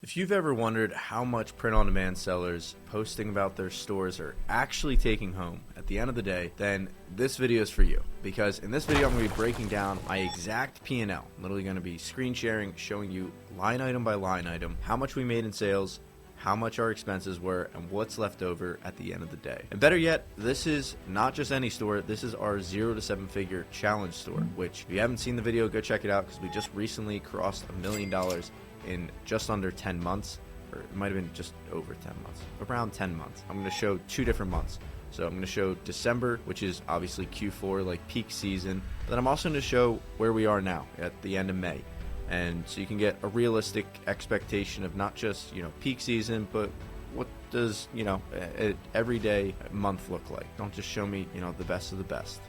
If you've ever wondered how much print-on-demand sellers posting about their stores are actually taking home at the end of the day, then this video is for you. Because in this video, I'm going to be breaking down my exact P&L. I'm literally going to be screen sharing, showing you line item by line item, how much we made in sales, how much our expenses were, and what's left over at the end of the day. And better yet, this is not just any store, this is our 0 to 7 figure challenge store, which if you haven't seen the video, go check it out because we just recently crossed $1 million in just under 10 months, or it might have been just over 10 months, around 10 months. I'm going to show 2 different months. So I'm going to show December, which is obviously Q4, like peak season, but then I'm also going to show where we are now at the end of May. And so you can get a realistic expectation of not just, peak season, but what does, everyday month look like. Don't just show me, the best of the best.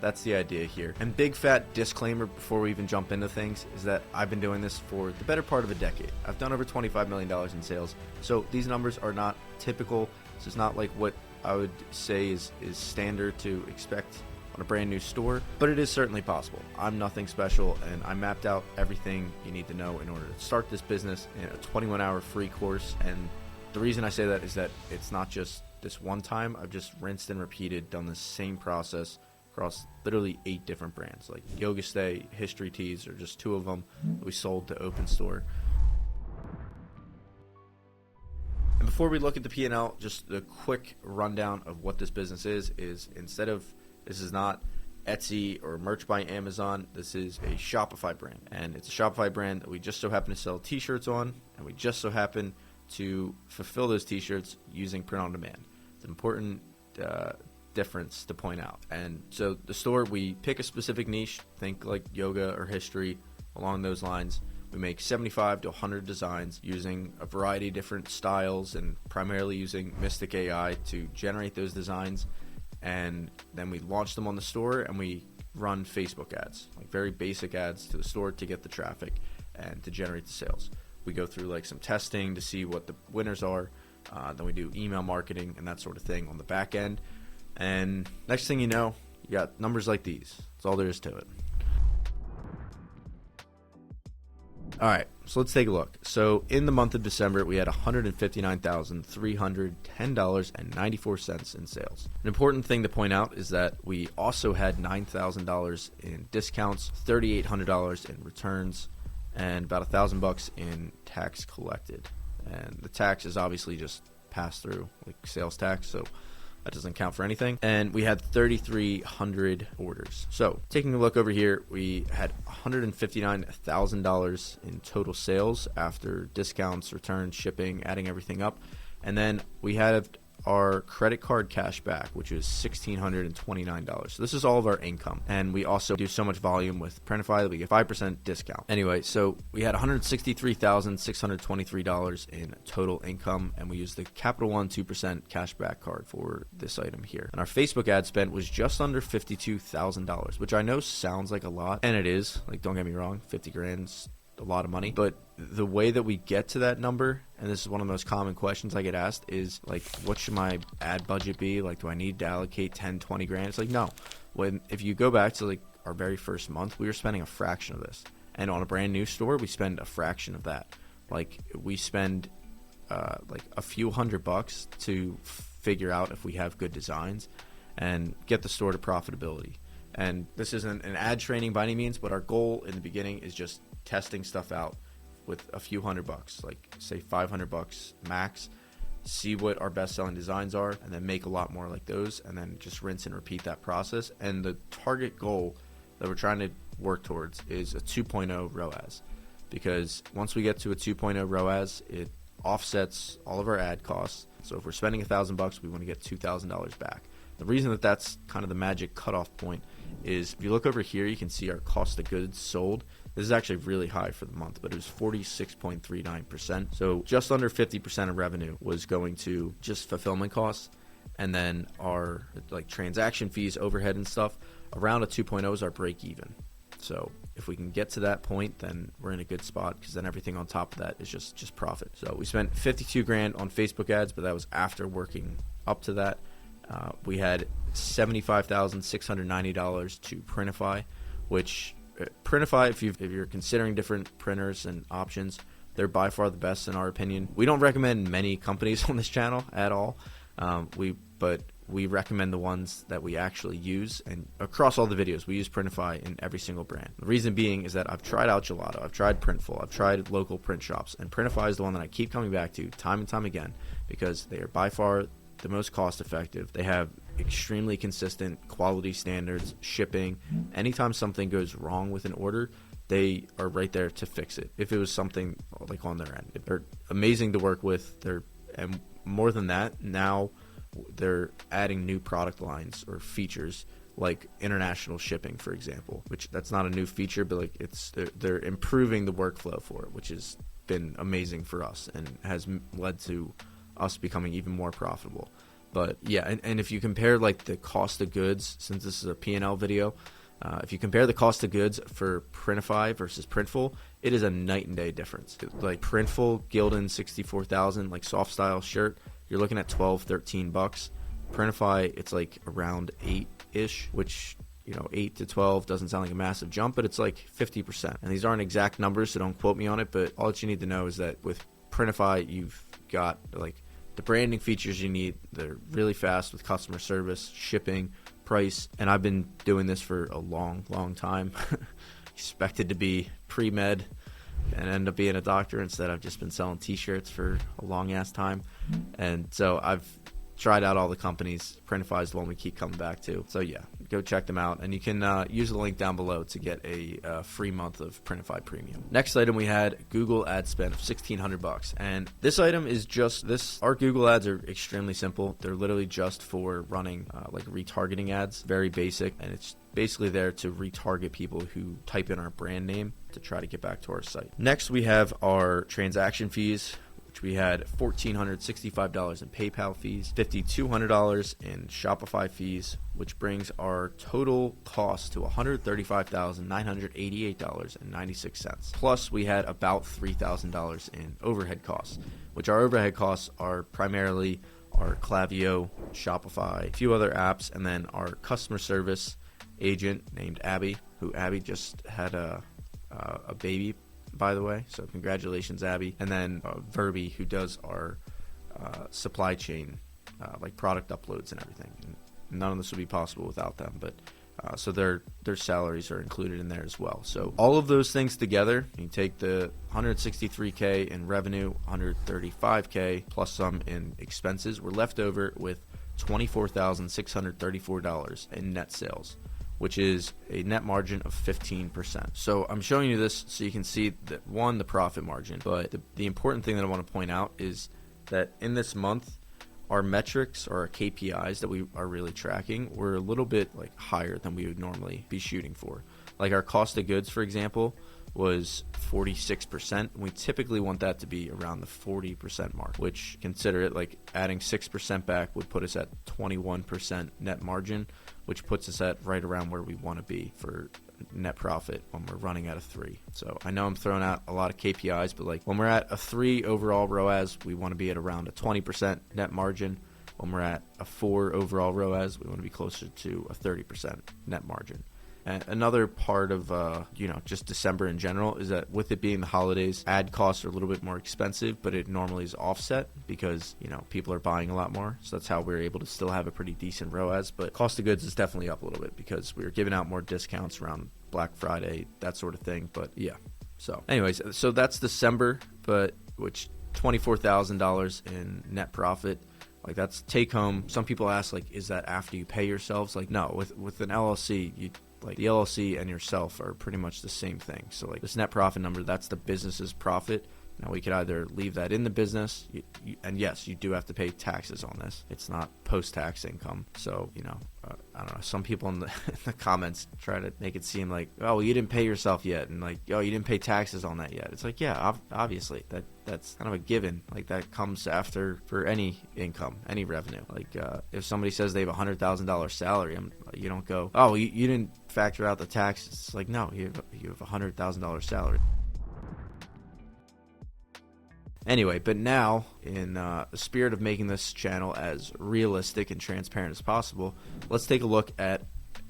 That's the idea here. And big fat disclaimer before we even jump into things is that I've been doing this for the better part of a decade. I've done over $25 million in sales. So these numbers are not typical. This is not like what I would say is standard to expect on a brand new store, but it is certainly possible. I'm nothing special, and I mapped out everything you need to know in order to start this business in a 21-hour free course. And the reason I say that is that it's not just this one time. I've just rinsed and repeated, done the same process across literally 8 different brands. Like Yoga Stay, History Tees are just 2 of them that we sold to Open Store. And before we look at the P&L, just a quick rundown of what this business is instead of, this is not Etsy or merch by Amazon, this is a Shopify brand. And it's a Shopify brand that we just so happen to sell t-shirts on, and we just so happen to fulfill those t-shirts using print on demand. It's an important difference to point out. And so the store, we pick a specific niche, think like yoga or history, along those lines. We make 75 to 100 designs using a variety of different styles and primarily using Mystic AI to generate those designs. And then we launch them on the store and we run Facebook ads, like very basic ads to the store to get the traffic and to generate the sales. We go through like some testing to see what the winners are. Then we do email marketing and that sort of thing on the back end. And next thing you know, you got numbers like these. That's all there is to it. All right, so let's take a look. So in the month of December, we had $159,310.94 in sales. An important thing to point out is that we also had $9,000 in discounts, $3,800 in returns, and about $1,000 in tax collected. And the tax is obviously just passed through, like sales tax, so that doesn't count for anything. And we had 3,300 orders. So taking a look over here, we had $159,000 in total sales after discounts, returns, shipping, adding everything up. And then we had our credit card cash back, which was $1,629. So this is all of our income. And we also do so much volume with Printify that we get 5% discount. Anyway, so we had $163,623 in total income, and we used the Capital One 2% cashback card for this item here. And our Facebook ad spend was just under $52,000, which I know sounds like a lot, and it is. Like, don't get me wrong, 50 grand's a lot of money, but the way that we get to that number, and this is one of the most common questions I get asked, is like, what should my ad budget be? Like, do I need to allocate 10, 20 grand? It's like, no. If you go back to like our very first month, we were spending a fraction of this. And on a brand new store, we spend a fraction of that. Like, we spend like a few $100 to figure out if we have good designs and get the store to profitability. And this isn't an ad training by any means, but our goal in the beginning is just testing stuff out with a few $100, like say $500 max, see what our best selling designs are, and then make a lot more like those, and then just rinse and repeat that process. And the target goal that we're trying to work towards is a 2.0 ROAS, because once we get to a 2.0 ROAS, it offsets all of our ad costs. So if we're spending $1,000, we want to get $2,000 back. The reason that that's kind of the magic cutoff point is if you look over here, you can see our cost of goods sold. This is actually really high for the month, but it was 46.39%. So just under 50% of revenue was going to just fulfillment costs. And then our like transaction fees, overhead and stuff, around a 2.0 is our break even. So if we can get to that point, then we're in a good spot, because then everything on top of that is just profit. So we spent 52 grand on Facebook ads, but that was after working up to that. We had $75,690 to Printify, which Printify, if you're considering different printers and options, They're by far the best in our opinion. We don't recommend many companies on this channel at all. But we recommend the ones that we actually use, and across all the videos, we use Printify in every single brand. The reason being is that I've tried out Gelato, I've tried Printful, I've tried local print shops, and Printify is the one that I keep coming back to time and time again because they are by far the most cost effective. They have extremely consistent quality standards, shipping. Anytime something goes wrong with an order, they are right there to fix it. If it was something like on their end, they're amazing to work with. And more than that, now they're adding new product lines or features like international shipping, for example, which that's not a new feature, but like they're improving the workflow for it, which has been amazing for us and has led to us becoming even more profitable. But yeah, and if you compare like the cost of goods, since this is a P&L video, if you compare the cost of goods for Printify versus Printful, it is a night and day difference. Like Printful, Gildan 64,000, like soft style shirt, you're looking at $12-13. Printify, it's like around 8-ish, which, 8 to 12 doesn't sound like a massive jump, but it's like 50%. And these aren't exact numbers, so don't quote me on it, but all that you need to know is that with Printify, you've got like the branding features you need. They're really fast with customer service, shipping, price, and I've been doing this for a long, long time. Expected to be pre-med and end up being a doctor. Instead, I've just been selling t-shirts for a long-ass time. And so I've tried out all the companies. Printify is the one we keep coming back to. So yeah, go check them out. And you can use the link down below to get a free month of Printify Premium. Next item, we had Google ad spend of $1,600. And this item is just this. Our Google ads are extremely simple. They're literally just for running like retargeting ads. Very basic. And it's basically there to retarget people who type in our brand name to try to get back to our site. Next, we have our transaction fees, which we had $1,465 in PayPal fees, $5,200 in Shopify fees, which brings our total cost to $135,988.96. Plus, we had about $3,000 in overhead costs, which our overhead costs are primarily our Klaviyo, Shopify, a few other apps, and then our customer service agent named Abby, who Abby just had a baby, by the way, so congratulations, Abby. And then Verby, who does our supply chain, like product uploads and everything. And none of this would be possible without them, but so their salaries are included in there as well. So all of those things together, you take the $163K in revenue, $135K plus some in expenses, we're left over with $24,634 in net sales, which is a net margin of 15%. So I'm showing you this so you can see that, one, the profit margin, but the important thing that I want to point out is that in this month, our metrics or our KPIs that we are really tracking were a little bit like higher than we would normally be shooting for. Like our cost of goods, for example, was 46%. We typically want that to be around the 40% mark, which, consider it, like adding 6% back would put us at 21% net margin, which puts us at right around where we want to be for net profit when we're running at a 3. So I know I'm throwing out a lot of KPIs, but like when we're at a 3 overall ROAS, we want to be at around a 20% net margin. When we're at a 4 overall ROAS, we want to be closer to a 30% net margin. And another part of, just December in general is that with it being the holidays, ad costs are a little bit more expensive, but it normally is offset because, people are buying a lot more. So that's how we're able to still have a pretty decent ROAS. But cost of goods is definitely up a little bit because we were giving out more discounts around Black Friday, that sort of thing. But yeah. So anyways, so that's December, which $24,000 in net profit. Like that's take home. Some people ask, like, is that after you pay yourselves? Like, no, with an LLC, like the LLC and yourself are pretty much the same thing. So like this net profit number, that's the business's profit. Now we could either leave that in the business, and yes, you do have to pay taxes on this. It's not post-tax income. So, I don't know. Some people in the comments try to make it seem like, oh, you didn't pay yourself yet, and like, oh, you didn't pay taxes on that yet. It's like, yeah, obviously that's kind of a given. Like that comes after for any income, any revenue. Like if somebody says they have $100,000 salary, you don't go, oh, you didn't factor out the taxes. It's like, no, you have $100,000 salary. Anyway, but now, in the spirit of making this channel as realistic and transparent as possible, let's take a look at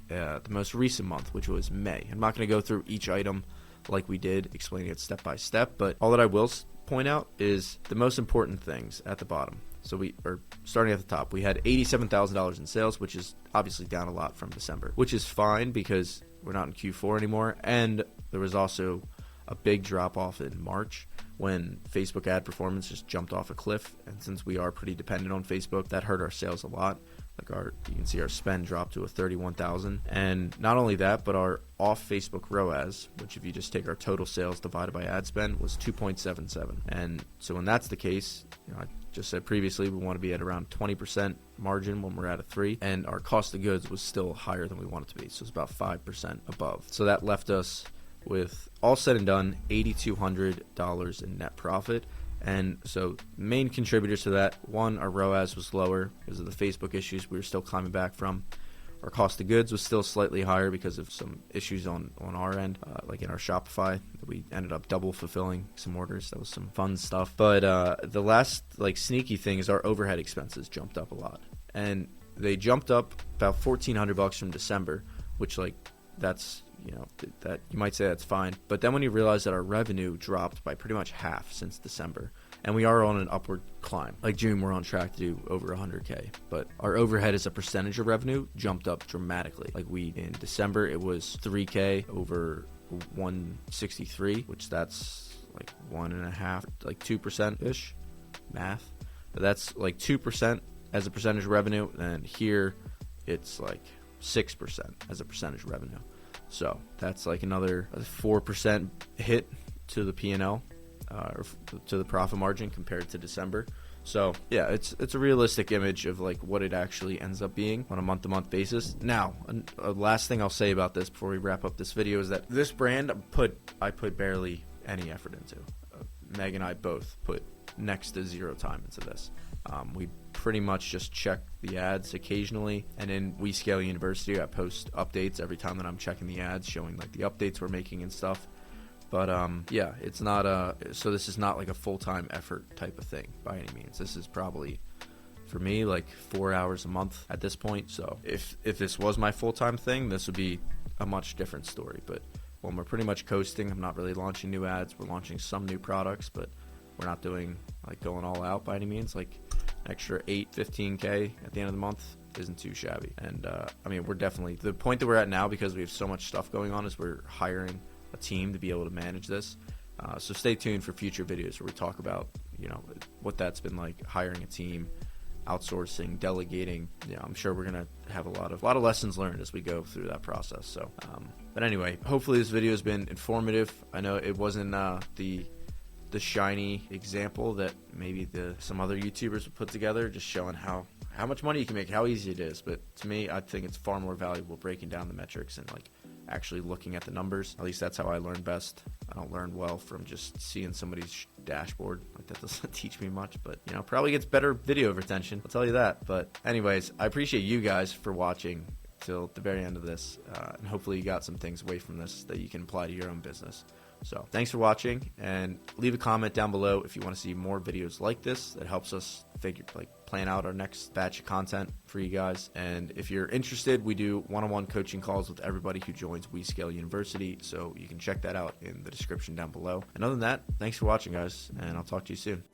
the most recent month, which was May. I'm not going to go through each item like we did, explaining it step by step, but all that I will point out is the most important things at the bottom. So we are starting at the top. We had $87,000 in sales, which is obviously down a lot from December, which is fine because we're not in Q4 anymore. And there was also a big drop off in March when Facebook ad performance just jumped off a cliff. And since we are pretty dependent on Facebook, that hurt our sales a lot. Like you can see our spend dropped to a 31,000, and not only that, but our off Facebook ROAS, which if you just take our total sales divided by ad spend, was 2.77. And so when that's the case, I just said previously we want to be at around 20% margin when we're at a 3, and our cost of goods was still higher than we want it to be, so it's about 5% above. So that left us with, all said and done, $8,200 in net profit. And so main contributors to that, one, our ROAS was lower because of the Facebook issues we were still climbing back from. Our cost of goods was still slightly higher because of some issues on our end, like in our Shopify. We ended up double fulfilling some orders. That was some fun stuff. But the last sneaky thing is our overhead expenses jumped up a lot. And they jumped up about $1,400 from December, which that's, that you might say that's fine. But then when you realize that our revenue dropped by pretty much half since December, and we are on an upward climb. Like June, we're on track to do over 100K, but our overhead as a percentage of revenue jumped up dramatically. In December, it was 3K over 163, which that's 1.5, 2%-ish math. But that's 2% as a percentage of revenue, and here it's 6% as a percentage of revenue. So that's another 4% hit to the P&L, or to the profit margin compared to December. So yeah, it's a realistic image of what it actually ends up being on a month-to-month basis. Now, a last thing I'll say about this before we wrap up this video is that this brand I put barely any effort into. Meg and I both put next to zero time into this. We pretty much just check the ads occasionally, and in We Scale University, I post updates every time that I'm checking the ads, showing the updates we're making and stuff. But yeah, it's not so this is not a full-time effort type of thing by any means. This is probably, for me, 4 hours a month at this point. So if this was my full-time thing, this would be a much different story. But when we're pretty much coasting, I'm not really launching new ads. We're launching some new products, but we're not doing going all out by any means. Extra 15K at the end of the month isn't too shabby. And we're definitely, the point that we're at now, because we have so much stuff going on, is we're hiring a team to be able to manage this. So stay tuned for future videos where we talk about what that's been like, hiring a team, outsourcing, delegating. I'm sure we're gonna have a lot of lessons learned as we go through that process. So but anyway, hopefully this video has been informative. I know it wasn't the shiny example that maybe some other YouTubers would put together, just showing how much money you can make, how easy it is. But to me, I think it's far more valuable breaking down the metrics and actually looking at the numbers. At least that's how I learn best. I don't learn well from just seeing somebody's dashboard. That doesn't teach me much, but probably gets better video retention, I'll tell you that. But anyways, I appreciate you guys for watching till the very end of this, and hopefully you got some things away from this that you can apply to your own business. So thanks for watching, and leave a comment down below if you want to see more videos like this. That helps us plan out our next batch of content for you guys. And if you're interested, we do one-on-one coaching calls with everybody who joins We Scale University, so you can check that out in the description down below. And other than that, thanks for watching, guys, and I'll talk to you soon.